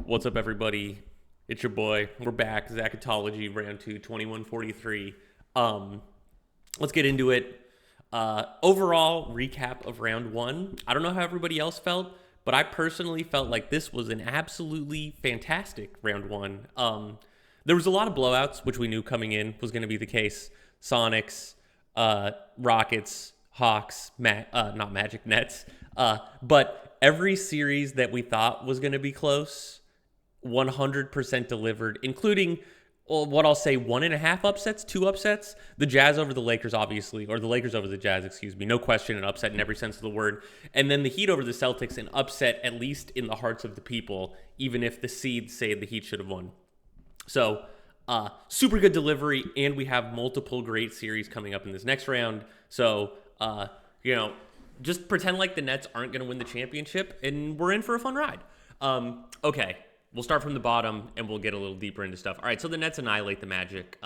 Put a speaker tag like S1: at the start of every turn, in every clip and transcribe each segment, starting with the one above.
S1: What's up, everybody? It's your boy. We're back. Zachetology, round 2, 2143. Let's get into it. Overall recap of round 1. I don't know how everybody else felt, but I personally felt like this was an absolutely fantastic round 1. There was a lot of blowouts, which we knew coming in was going to be the case. Sonics, Rockets, Hawks, not Magic, Nets. But every series that we thought was going to be close 100% delivered, including what I'll say 1.5 upsets, 2 upsets. The Jazz over the Lakers, obviously, or the Lakers over the Jazz, excuse me. No question, an upset in every sense of the word. And then the Heat over the Celtics, an upset, at least in the hearts of the people, even if the seeds say the Heat should have won. So, super good delivery, and we have multiple great series coming up in this next round. So, just pretend like the Nets aren't going to win the championship, and we're in for a fun ride. Okay. We'll start from the bottom, and we'll get a little deeper into stuff. All right, so the Nets annihilate the Magic.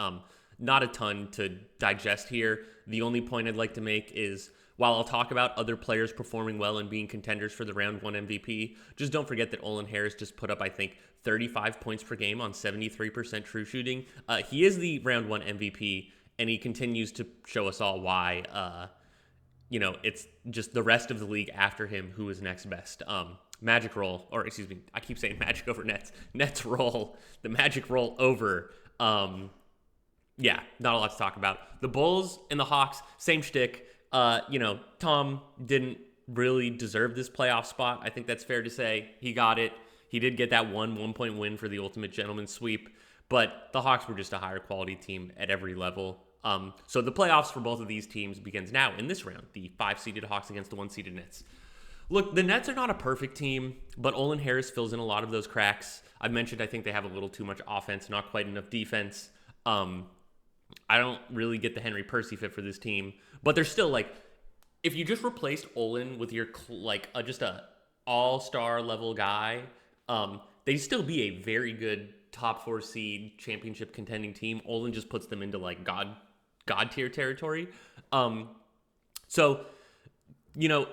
S1: Not a ton to digest here. The only point I'd like to make is, while I'll talk about other players performing well and being contenders for the round 1 MVP, just don't forget that Olin Harris just put up, I think, 35 points per game on 73% true shooting. He is the round 1 MVP, and he continues to show us all why, it's just the rest of the league after him who is next best. Magic roll, or excuse me, I keep saying Magic over Nets. Nets roll, the Magic roll over. Not a lot to talk about. The Bulls and the Hawks, same shtick. Tom didn't really deserve this playoff spot. I think that's fair to say. He got it. He did get that 1-point win for the ultimate gentleman's sweep, but the Hawks were just a higher quality team at every level. So the playoffs for both of these teams begins now in this round. The 5-seeded Hawks against the 1-seeded Nets. Look, the Nets are not a perfect team, but Olin Harris fills in a lot of those cracks. I've mentioned I think they have a little too much offense, not quite enough defense. I don't really get the Henry Percy fit for this team, but they're still if you just replaced Olin with your just a all-star level guy, they'd still be a very good top 4 seed championship contending team. Olin just puts them into God tier territory.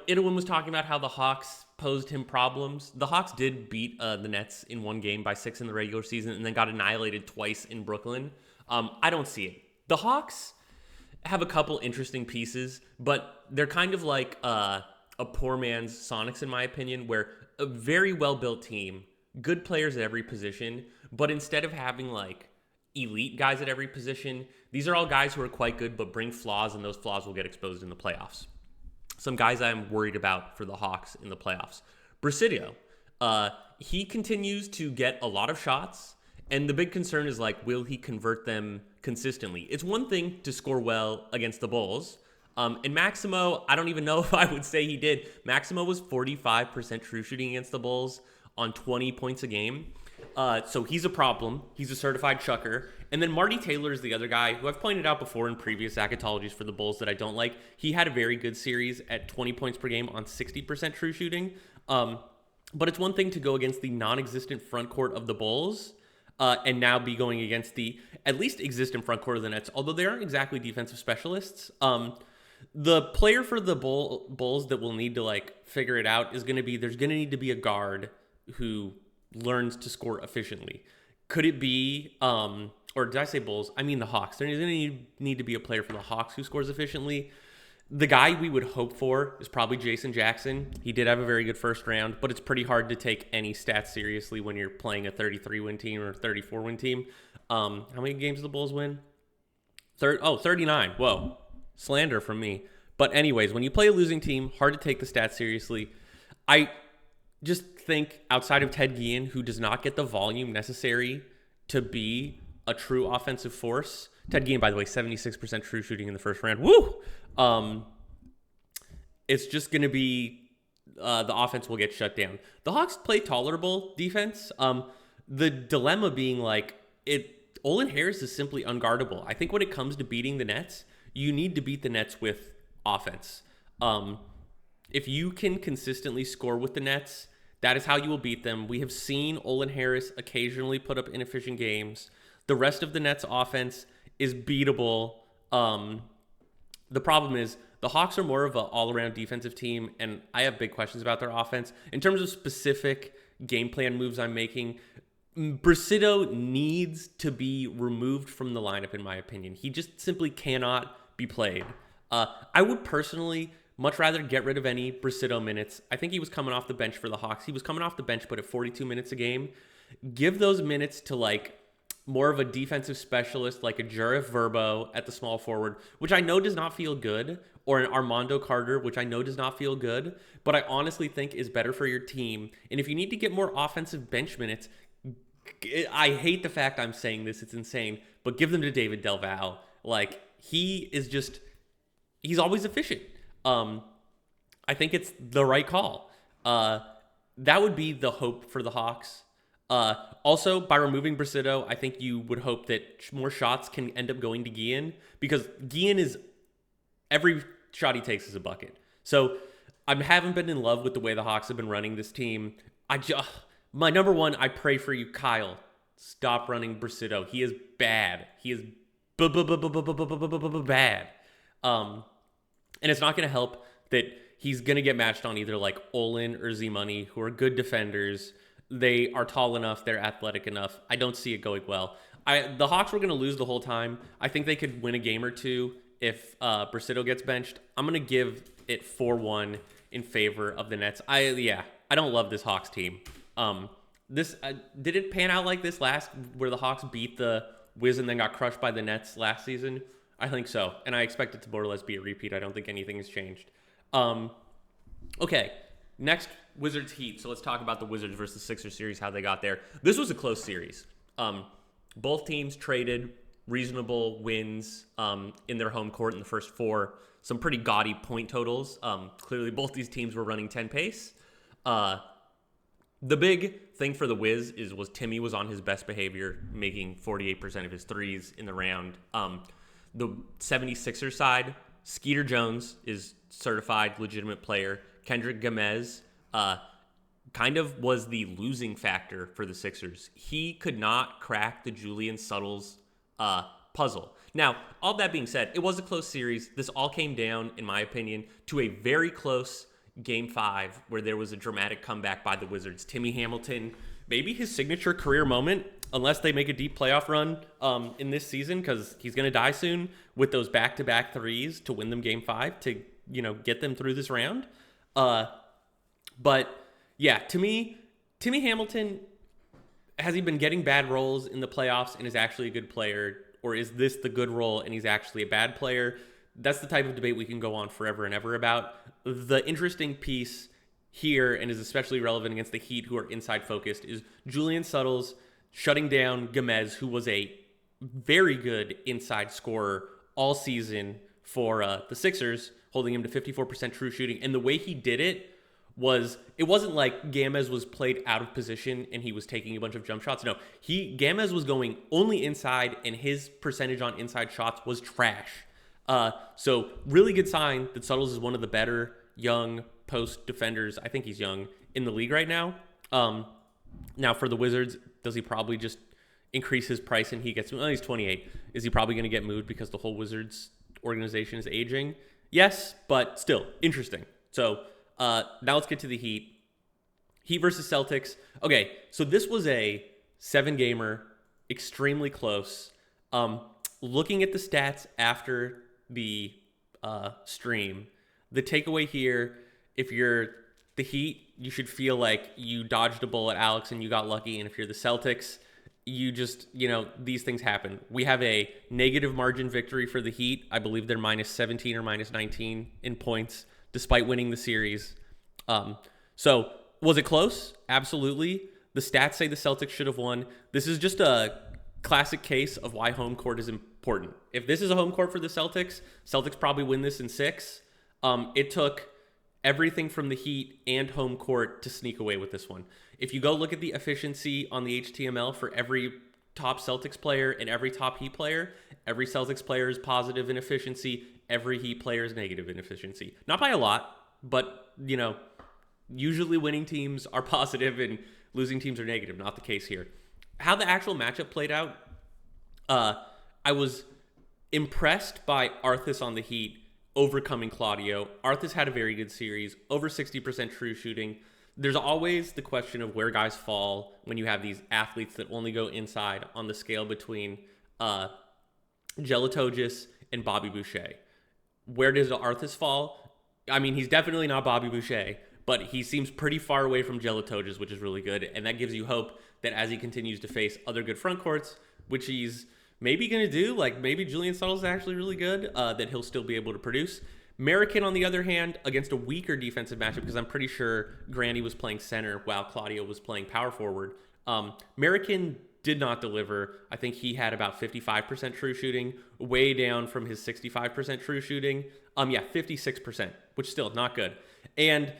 S1: Itowin was talking about how the Hawks posed him problems. The Hawks did beat the Nets in one game by 6 in the regular season and then got annihilated twice in Brooklyn. I don't see it. The Hawks have a couple interesting pieces, but they're kind of like a poor man's Sonics, in my opinion, where a very well-built team, good players at every position, but instead of having elite guys at every position, these are all guys who are quite good but bring flaws, and those flaws will get exposed in the playoffs. Some guys I'm worried about for the Hawks in the playoffs. Brasidio, he continues to get a lot of shots, and the big concern is will he convert them consistently? It's one thing to score well against the Bulls. And Maximo, I don't even know if I would say he did. Maximo was 45% true shooting against the Bulls on 20 points a game. So he's a problem. He's a certified chucker. And then Marty Taylor is the other guy who I've pointed out before in previous Zachetologies for the Bulls that I don't like. He had a very good series at 20 points per game on 60% true shooting. But it's one thing to go against the non-existent front court of the Bulls and now be going against the at least existent front court of the Nets, although they aren't exactly defensive specialists. The player for the Bulls that will need to figure it out is going to be, there's going to need to be a guard who learns to score efficiently. Could it be, or did I say Bulls? I mean the Hawks. There's going to need to be a player for the Hawks who scores efficiently. The guy we would hope for is probably Jason Jackson. He did have a very good first round, but it's pretty hard to take any stats seriously when you're playing a 33-win team or a 34-win team. How many games did the Bulls win? 39. Whoa. Slander from me. But anyways, when you play a losing team, hard to take the stats seriously. I just think outside of Ted Guillen, who does not get the volume necessary to be a true offensive force. Ted Guillen, by the way, 76% true shooting in the first round. Woo! It's just going to be the offense will get shut down. The Hawks play tolerable defense. The dilemma being Olin Harris is simply unguardable. I think when it comes to beating the Nets, you need to beat the Nets with offense. If you can consistently score with the Nets, that is how you will beat them. We have seen Olin Harris occasionally put up inefficient games. The rest of the Nets offense is beatable. The problem is the Hawks are more of an all-around defensive team, and I have big questions about their offense. In terms of specific game plan moves I'm making, Brasido needs to be removed from the lineup, in my opinion. He just simply cannot be played. I would personally much rather get rid of any Brasido minutes. I think he was coming off the bench for the Hawks. He was coming off the bench, but at 42 minutes a game. Give those minutes to like more of a defensive specialist like a Jaref Verbo at the small forward, which I know does not feel good, or an Armando Carter, which I know does not feel good, but I honestly think is better for your team. And if you need to get more offensive bench minutes, I hate the fact I'm saying this, it's insane, but give them to David Del Valle. Like, he is just, he's always efficient. I think it's the right call. That would be the hope for the Hawks. Also, by removing Brasido, I think you would hope that more shots can end up going to Guillen, because Guillen is, every shot he takes is a bucket. So I haven't been in love with the way the Hawks have been running this team. My number one, I pray for you, Kyle. Stop running Brasido. He is bad. He is bad. And it's not going to help that he's going to get matched on either like Olin or Z-Money, who are good defenders. They are tall enough. They're athletic enough. I don't see it going well. The Hawks were going to lose the whole time. I think they could win a game or two if Brasido gets benched. I'm going to give it 4-1 in favor of the Nets. I don't love this Hawks team. Did it pan out like this where the Hawks beat the Wiz and then got crushed by the Nets last season? I think so, and I expect it to more or less be a repeat. I don't think anything has changed. Okay, next, Wizards Heat. So let's talk about the Wizards versus Sixers series, how they got there. This was a close series. Both teams traded reasonable wins in their home court in the first four. Some pretty gaudy point totals. Clearly, both these teams were running 10 pace. The big thing for the Wiz was Timmy was on his best behavior, making 48% of his threes in the round. The 76ers side, Skeeter Jones is certified legitimate player. Kendrick Gamez kind of was the losing factor for the Sixers. He could not crack the Julian Suttles puzzle. Now, all that being said, it was a close series. This all came down, in my opinion, to a very close Game 5 where there was a dramatic comeback by the Wizards. Timmy Hamilton, maybe his signature career moment, unless they make a deep playoff run in this season, because he's going to die soon, with those back-to-back threes to win them Game 5 to, get them through this round. But, yeah, to me, Timmy Hamilton, has he been getting bad roles in the playoffs and is actually a good player, or is this the good role and he's actually a bad player? That's the type of debate we can go on forever and ever about. The interesting piece here, and is especially relevant against the Heat, who are inside focused, is Julian Suttles shutting down Gamez, who was a very good inside scorer all season for the Sixers, holding him to 54% true shooting. And the way he did it wasn't like Gamez was played out of position and he was taking a bunch of jump shots. No, Gamez was going only inside, and his percentage on inside shots was trash. So really good sign that Suttles is one of the better young post defenders. I think he's young in the league right now. Now for the Wizards, does he probably just increase his price and he gets, he's 28. Is he probably going to get moved because the whole Wizards organization is aging? Yes, but still interesting. So, now let's get to the Heat. Heat versus Celtics. Okay, so this was a 7-gamer, extremely close. Looking at the stats after the stream, the takeaway here, if you're the Heat, you should feel like you dodged a bullet, Alex, and you got lucky. And if you're the Celtics, you just, these things happen. We have a negative margin victory for the Heat. I believe they're minus 17 or minus 19 in points, despite winning the series. So was it close? Absolutely. The stats say the Celtics should have won. This is just a classic case of why home court is important. If this is a home court for the Celtics probably win this in 6. It took everything from the Heat and home court to sneak away with this one. If you go look at the efficiency on the HTML for every top Celtics player and every top Heat player, every Celtics player is positive in efficiency, every Heat player is negative in efficiency. Not by a lot, but, usually winning teams are positive and losing teams are negative. Not the case here. How the actual matchup played out, I was impressed by Arthas on the Heat overcoming Claudio. Arthas had a very good series, over 60% true shooting. there's always the question of where guys fall when you have these athletes that only go inside on the scale between Gelatogis and Bobby Boucher. Where does Arthas fall? I mean, he's definitely not Bobby Boucher, but he seems pretty far away from Gelatogis, which is really good. And that gives you hope that as he continues to face other good front courts, which he's maybe going to do, like maybe Julian Suttle's actually really good, that he'll still be able to produce. American, on the other hand, against a weaker defensive matchup, because I'm pretty sure Grandy was playing center while Claudio was playing power forward. American did not deliver. I think he had about 55% true shooting, way down from his 65% true shooting. 56%, which still not good. And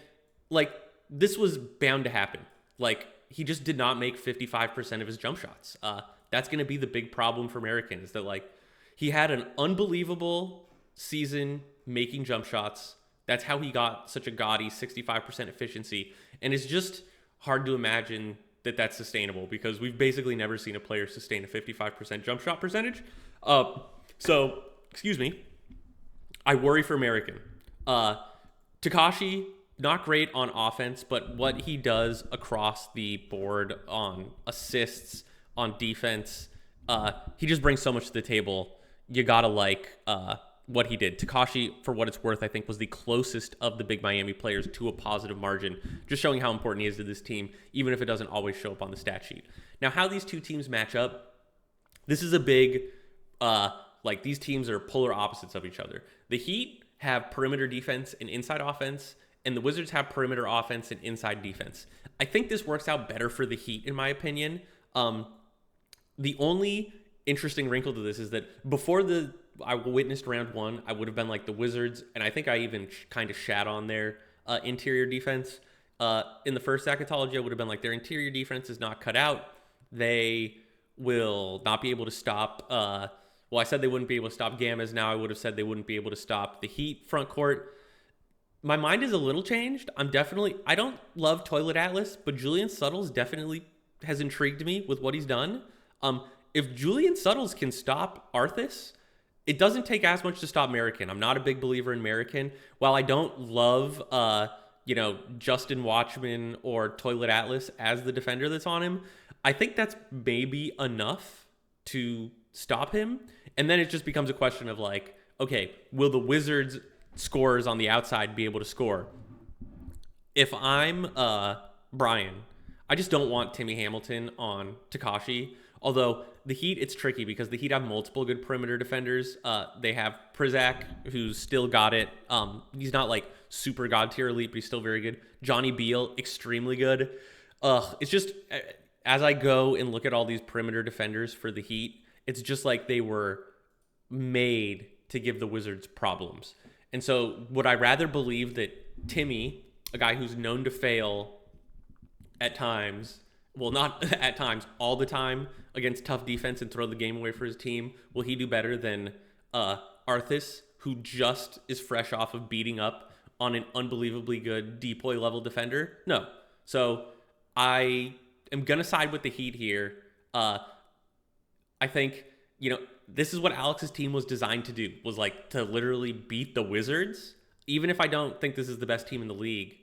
S1: like, this was bound to happen. Like, he just did not make 55% of his jump shots. That's going to be the big problem for American, is that like, he had an unbelievable season making jump shots. That's how he got such a gaudy 65% efficiency. And it's just hard to imagine that that's sustainable, because we've basically never seen a player sustain a 55% jump shot percentage. So, excuse me, I worry for American. Takashi, not great on offense, but what he does across the board on assists, on defense, he just brings so much to the table. You gotta like what he did. Takashi, for what it's worth, I think was the closest of the big Miami players to a positive margin, just showing how important he is to this team, even if it doesn't always show up on the stat sheet. Now, how these two teams match up, this is a big, like these teams are polar opposites of each other. The Heat have perimeter defense and inside offense, and the Wizards have perimeter offense and inside defense. I think this works out better for the Heat, in my opinion. The only interesting wrinkle to this is that before I witnessed round one, I would have been like the Wizards, and I think I even kind of shat on their interior defense. In the first Zachetology, I would have been like, their interior defense is not cut out. They will not be able to stop. I said they wouldn't be able to stop Gammas. Now I would have said they wouldn't be able to stop the Heat front court. My mind is a little changed. I don't love Toilet Atlas, but Julian Suttles definitely has intrigued me with what he's done. If Julian Suttles can stop Arthas, it doesn't take as much to stop American. I'm not a big believer in American. While I don't love, Justin Watchman or Toilet Atlas as the defender that's on him, I think that's maybe enough to stop him. And then it just becomes a question of like, okay, will the Wizards scorers on the outside be able to score? If I'm Brian, I just don't want Timmy Hamilton on Takashi. Although the Heat, it's tricky because the Heat have multiple good perimeter defenders. They have Prizak, who's still got it. He's not like super god tier elite, but he's still very good. Johnny Beal, extremely good. It's just, as I go and look at all these perimeter defenders for the Heat, it's just like they were made to give the Wizards problems. And so would I rather believe that Timmy, a guy who's known to fail at times, well, not at times, all the time against tough defense and throw the game away for his team, will he do better than Arthas, who just is fresh off of beating up on an unbelievably good Depoy level defender? No. So I am going to side with the Heat here. I think, this is what Alex's team was designed to do, was like to literally beat the Wizards. Even if I don't think this is the best team in the league,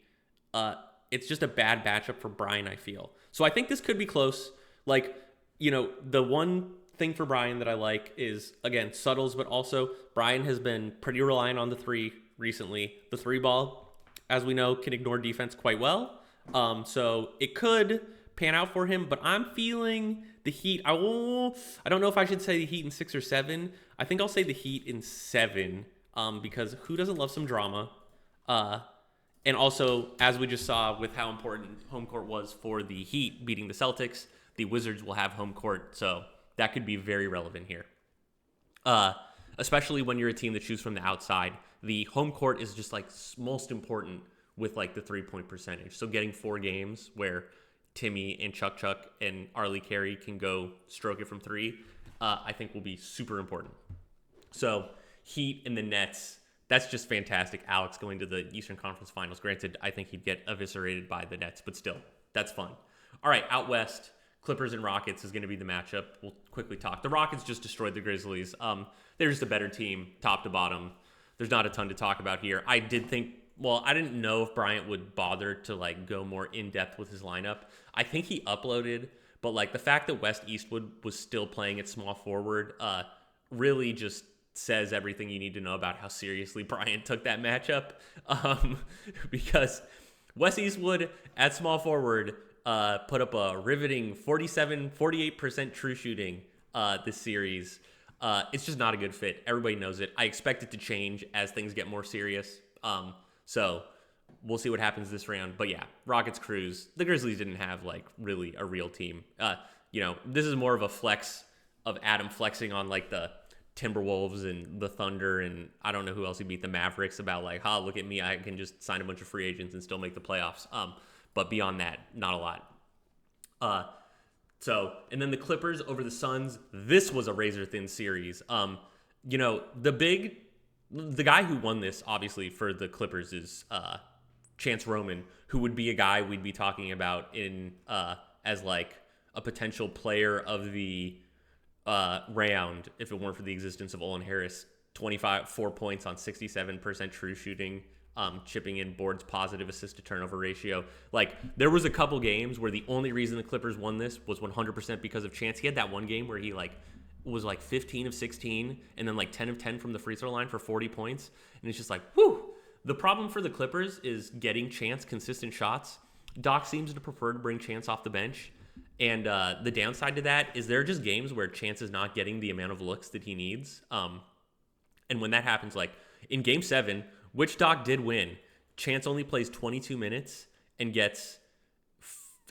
S1: it's just a bad matchup for Brian, I feel. So I think this could be close. Like, the one thing for Brian that I like is, again, Suttles, but also Brian has been pretty reliant on the three recently. The three ball, as we know, can ignore defense quite well. So it could pan out for him, but I'm feeling the Heat. I don't know if I should say the Heat in 6 or 7. I think I'll say the Heat in 7, because who doesn't love some drama? And also, as we just saw with how important home court was for the Heat beating the Celtics, the Wizards will have home court, so that could be very relevant here. Especially when you're a team that shoots from the outside. The home court is just like most important with like the 3-point percentage. So getting 4 games where Timmy and Chuck and Arlie Carey can go stroke it from 3, I think will be super important. So Heat and the Nets, that's just fantastic. Alex going to the Eastern Conference Finals. Granted, I think he'd get eviscerated by the Nets, but still, that's fun. All right, out west, Clippers and Rockets is going to be the matchup. We'll quickly talk. The Rockets just destroyed the Grizzlies. They're just a better team, top to bottom. There's not a ton to talk about here. I did think well, I didn't know if Bryant would bother to like go more in depth with his lineup. I think he uploaded, but like the fact that West Eastwood was still playing at small forward, really just says everything you need to know about how seriously Bryant took that matchup. Because West Eastwood at small forward put up a riveting 48% true shooting this series. It's just not a good fit. Everybody knows it. I expect it to change as things get more serious. So we'll see what happens this round. But yeah, Rockets cruise. The Grizzlies didn't have like really a real team. This is more of a flex of Adam flexing on like the Timberwolves and the Thunder, and I don't know who else he beat, the Mavericks, about like, look at me, I can just sign a bunch of free agents and still make the playoffs. But beyond that, not a lot. And then the Clippers over the Suns. This was a razor thin series. The guy who won this, obviously, for the Clippers is Chance Roman, who would be a guy we'd be talking about in as like a potential player of the round if it weren't for the existence of Olin Harris. 4 points on 67% true shooting, chipping in boards positive, assist to turnover ratio. Like, there was a couple games where the only reason the Clippers won this was 100% because of Chance. He had that one game where he was 15 of 16 and then 10 of 10 from the free throw line for 40 points. And it's just like, whew. The problem for the Clippers is getting Chance consistent shots. Doc seems to prefer to bring Chance off the bench. And the downside to that is there are just games where Chance is not getting the amount of looks that he needs. And when that happens, like in Game 7, which Doc did win, Chance only plays 22 minutes and gets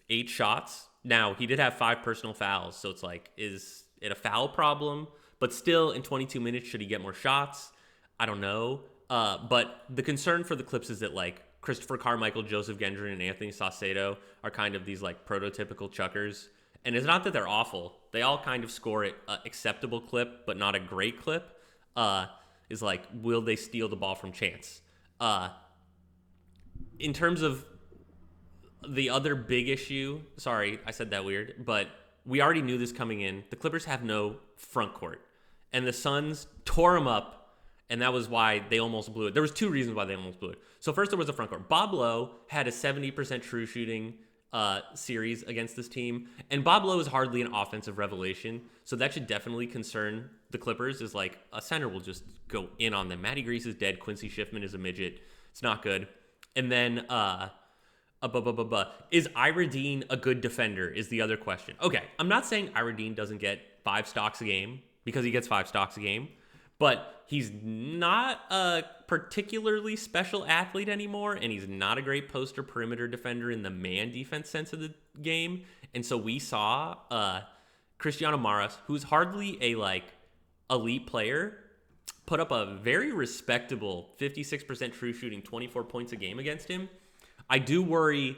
S1: 8 shots. Now, he did have 5 personal fouls, so it's like, is it a foul problem? But still, in 22 minutes, should he get more shots? I don't know. But the concern for the Clips is that Christopher Carmichael, Joseph Gendron, and Anthony Saucedo are kind of these prototypical chuckers. And it's not that they're awful. They all kind of score at an acceptable clip, but not a great clip. Is will they steal the ball from Chance? In terms of the other big issue, sorry, I said that weird, but we already knew this coming in. The Clippers have no front court. And the Suns tore them up. And that was why they almost blew it. There was 2 reasons why they almost blew it. So first, there was a front court. Bob Lowe had a 70% true shooting series against this team. And Bob Lowe is hardly an offensive revelation. So that should definitely concern the Clippers, is a center will just go in on them. Matty Grease is dead. Quincy Schiffman is a midget. It's not good. And then is Ira Dean a good defender is the other question. Okay, I'm not saying Ira Dean doesn't get 5 stocks a game, because he gets 5 stocks a game. But he's not a particularly special athlete anymore, and he's not a great poster perimeter defender in the man defense sense of the game. And so we saw Cristiano Maras, who's hardly a elite player, put up a very respectable 56% true shooting, 24 points a game against him. I do worry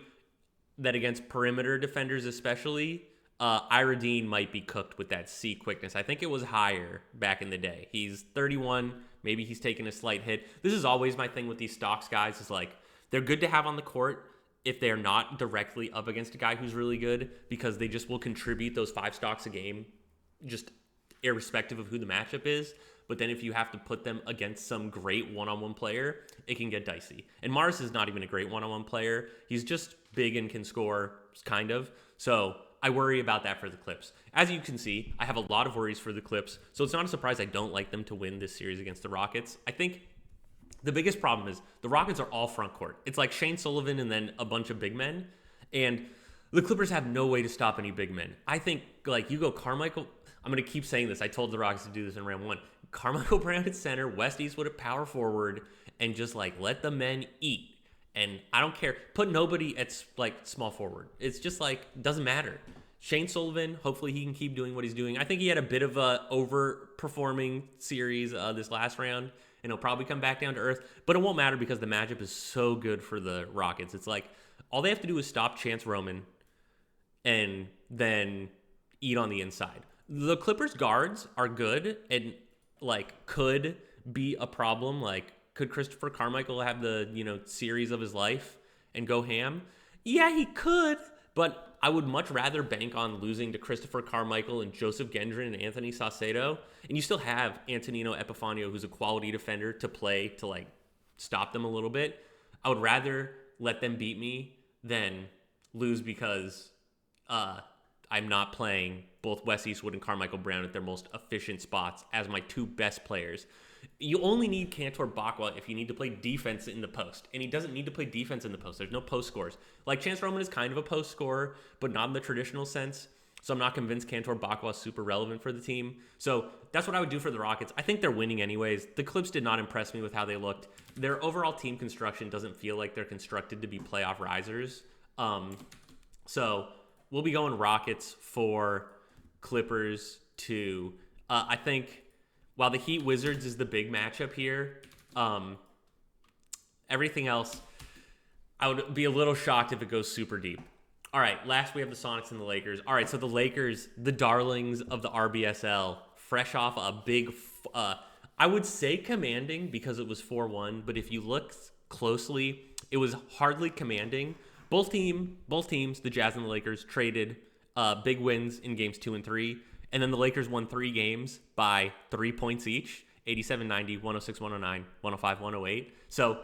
S1: that against perimeter defenders especially, Ira Dean might be cooked with that C quickness. I think it was higher back in the day. He's 31. Maybe he's taken a slight hit. This is always my thing with these stocks guys, is they're good to have on the court if they're not directly up against a guy who's really good, because they just will contribute those 5 stocks a game, just irrespective of who the matchup is. But then if you have to put them against some great one-on-one player, it can get dicey. And Mars is not even a great one-on-one player. He's just big and can score, kind of. So I worry about that for the Clips. As you can see, I have a lot of worries for the Clips, so it's not a surprise I don't like them to win this series against the Rockets. I think the biggest problem is the Rockets are all front court. It's like Shane Sullivan and then a bunch of big men, and the Clippers have no way to stop any big men. I think, you go Carmichael, I'm going to keep saying this. I told the Rockets to do this in round 1. Carmichael Brown at center, West Eastwood at power forward, and just, let the men eat. And I don't care. Put nobody at small forward. It's just doesn't matter. Shane Sullivan, hopefully he can keep doing what he's doing. I think he had a bit of a overperforming series this last round, and he'll probably come back down to earth. But it won't matter because the matchup is so good for the Rockets. It's all they have to do is stop Chance Roman and then eat on the inside. The Clippers guards are good and could be a problem. Could Christopher Carmichael have the, series of his life and go ham? Yeah, he could, but I would much rather bank on losing to Christopher Carmichael and Joseph Gendron and Anthony Saucedo. And you still have Antonino Epifanio, who's a quality defender, to play to stop them a little bit. I would rather let them beat me than lose because I'm not playing both Wes Eastwood and Carmichael Brown at their most efficient spots as my two best players. You only need Cantor Bakwa if you need to play defense in the post. And he doesn't need to play defense in the post. There's no post scores. Like, Chance Roman is kind of a post scorer, but not in the traditional sense. So I'm not convinced Cantor Bakwa is super relevant for the team. So that's what I would do for the Rockets. I think they're winning anyways. The Clips did not impress me with how they looked. Their overall team construction doesn't feel like they're constructed to be playoff risers. So we'll be going Rockets 4, Clippers 2. I think while the Heat Wizards is the big matchup here, everything else, I would be a little shocked if it goes super deep. All right, last we have the Sonics and the Lakers. All right, so the Lakers, the darlings of the RBSL, fresh off a big, I would say commanding because it was 4-1, but if you look closely, it was hardly commanding. Both teams, the Jazz and the Lakers, traded big wins in games 2 and 3, and then the Lakers won 3 games by 3 points each, 87-90, 106-109, 105-108. So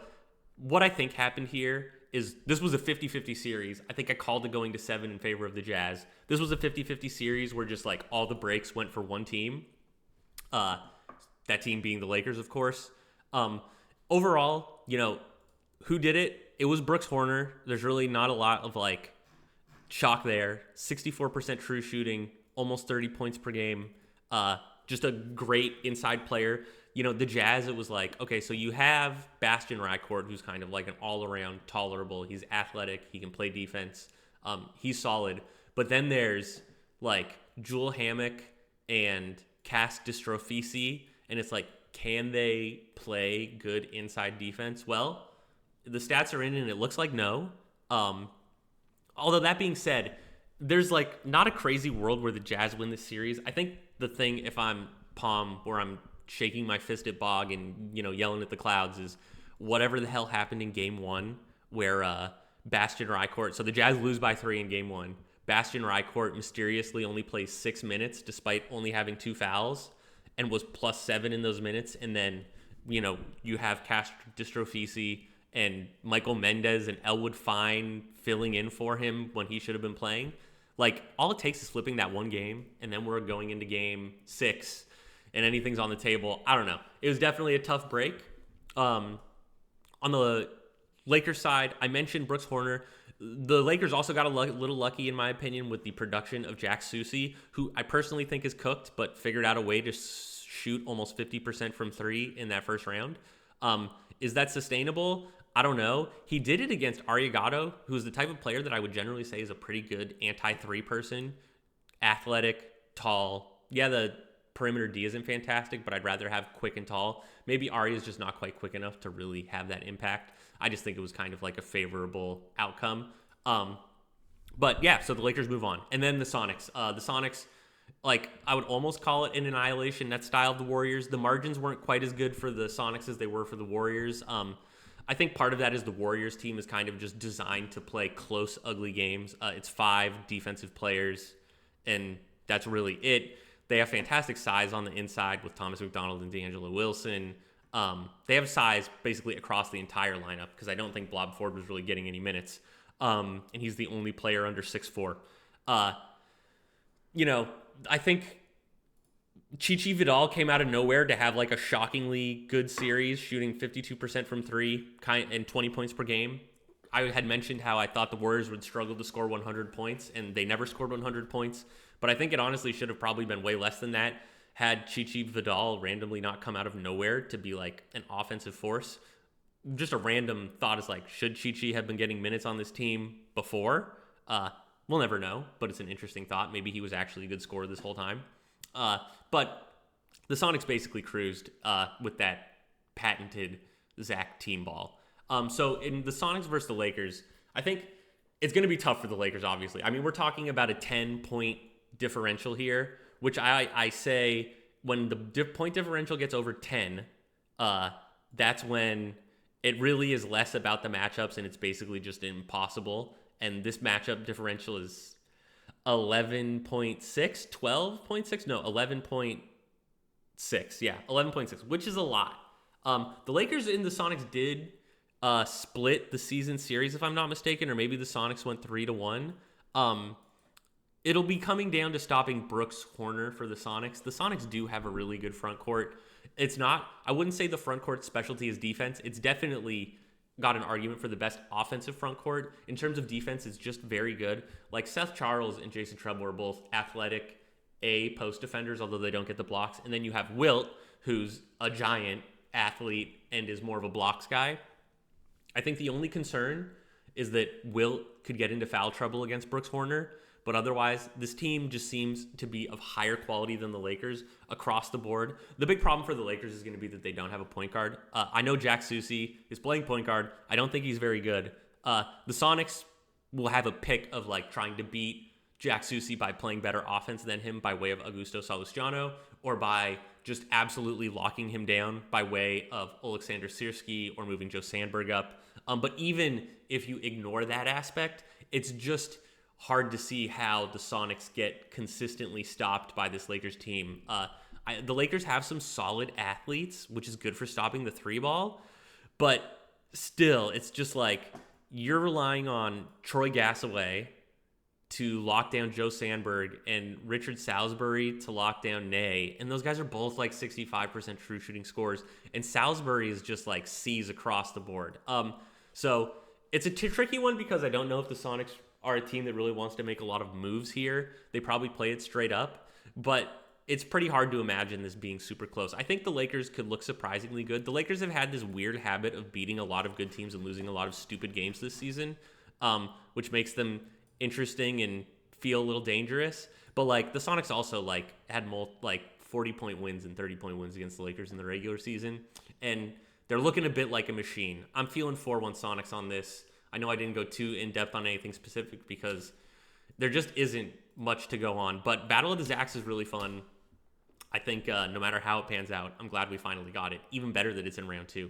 S1: what I think happened here is this was a 50-50 series. I think I called it going to 7 in favor of the Jazz. This was a 50-50 series where just like all the breaks went for one team. That team being the Lakers, of course. Overall, who did it? It was Brooks Horner. There's really not a lot of like shock there. 64% true shooting, almost 30 points per game. Just a great inside player. The Jazz, it was like, okay, so you have Bastian Rycourt, who's kind of like an all-around tolerable. He's athletic. He can play defense. He's solid. But then there's like Jewel Hammock and Cass Distrophisi, and it's like, can they play good inside defense? Well, the stats are in, and it looks like no. Although that being said, there's like not a crazy world where the Jazz win this series. I think the thing, if I'm Palm, where I'm shaking my fist at Bog and yelling at the clouds, is whatever the hell happened in game 1 where Bastian Rycourt, so the Jazz lose by 3 in game 1. Bastian Rycourt mysteriously only plays 6 minutes despite only having 2 fouls and was +7 in those minutes. And then you have Cass Distrophisi and Michael Mendez and Elwood Fine filling in for him when he should have been playing. Like, all it takes is flipping that one game, and then we're going into game 6 and anything's on the table. I don't know. It was definitely a tough break. On the Lakers side, I mentioned Brooks Horner. The Lakers also got a little lucky, in my opinion, with the production of Jack Susie, who I personally think is cooked, but figured out a way to shoot almost 50% from 3 in that first round. Is that sustainable? I don't know. He did it against Arriagado, who's the type of player that I would generally say is a pretty good anti-3 person. Athletic, tall. Yeah, the perimeter D isn't fantastic, but I'd rather have quick and tall. Maybe Ari is just not quite quick enough to really have that impact. I just think it was kind of like a favorable outcome. But yeah, so the Lakers move on. And then the Sonics. Like, I would almost call it an annihilation, that style of the Warriors. The margins weren't quite as good for the Sonics as they were for the Warriors. I think part of that is the Warriors team is kind of just designed to play close, ugly games. It's 5 defensive players, and that's really it. They have fantastic size on the inside with Thomas McDonald and D'Angelo Wilson. They have size basically across the entire lineup because I don't think Blob Ford was really getting any minutes. And he's the only player under 6'4". I think Chichi Vidal came out of nowhere to have like a shockingly good series, shooting 52% from 3 and 20 points per game. I had mentioned how I thought the Warriors would struggle to score 100 points, and they never scored 100 points. But I think it honestly should have probably been way less than that had Chichi Vidal randomly not come out of nowhere to be like an offensive force. Just a random thought is like, should Chichi have been getting minutes on this team before? We'll never know, but it's an interesting thought. Maybe he was actually a good scorer this whole time. But the Sonics basically cruised with that patented Zach team ball. So in the Sonics versus the Lakers, I think it's going to be tough for the Lakers, obviously. I mean, we're talking about a 10-point differential here, which I say when the point differential gets over 10, that's when it really is less about the matchups and it's basically just impossible. And this matchup differential is 11.6, 12.6? No, 11.6. Yeah, 11.6, which is a lot. The Lakers and the Sonics did split the season series, if I'm not mistaken, or maybe the Sonics went 3-1. Um, it'll be coming down to stopping Brooks Horner for the Sonics. The Sonics do have a really good front court. It's not, I wouldn't say the front court specialty is defense. It's definitely got an argument for the best offensive front court. In terms of defense, it's just very good. Like Seth Charles and Jason Trumbo are both athletic post defenders, although they don't get the blocks. And then you have Wilt, who's a giant athlete and is more of a blocks guy. I think the only concern is that Wilt could get into foul trouble against Brooks Horner. But otherwise, this team just seems to be of higher quality than the Lakers across the board. The big problem for the Lakers is going to be that they don't have a point guard. I know Jack Susie is playing point guard. I don't think he's very good. The Sonics will have a pick of like trying to beat Jack Susie by playing better offense than him by way of Augusto Salustiano, or by just absolutely locking him down by way of Alexander Sirski or moving Joe Sandberg up. But even if you ignore that aspect, it's just hard to see how the Sonics get consistently stopped by this Lakers team. The Lakers have some solid athletes, which is good for stopping the three ball, but still, it's just like you're relying on Troy Gassaway to lock down Joe Sandberg and Richard Salisbury to lock down Ney, and those guys are both like 65% true shooting scores, and Salisbury is just like C's across the board. So it's a tricky one because I don't know if the Sonics are a team that really wants to make a lot of moves here. They probably play it straight up, but it's pretty hard to imagine this being super close. I think the Lakers could look surprisingly good. The Lakers have had this weird habit of beating a lot of good teams and losing a lot of stupid games this season, which makes them interesting and feel a little dangerous. But like the Sonics also like had 40-point wins and 30-point wins against the Lakers in the regular season, and they're looking a bit like a machine. I'm feeling 4-1 Sonics on this. I know I didn't go too in-depth on anything specific because there just isn't much to go on. But Battle of the Zacks is really fun. I think no matter how it pans out, I'm glad we finally got it. Even better that it's in round 2.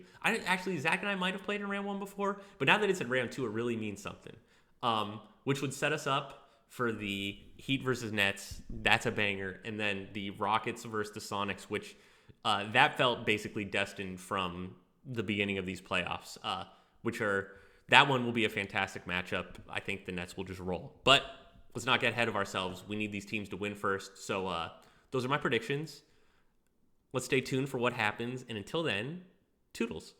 S1: Zach and I might have played in round 1 before, but now that it's in round 2, it really means something. Which would set us up for the Heat versus Nets. That's a banger. And then the Rockets versus the Sonics, which that felt basically destined from the beginning of these playoffs, that one will be a fantastic matchup. I think the Nets will just roll. But let's not get ahead of ourselves. We need these teams to win first. So those are my predictions. Let's stay tuned for what happens. And until then, toodles.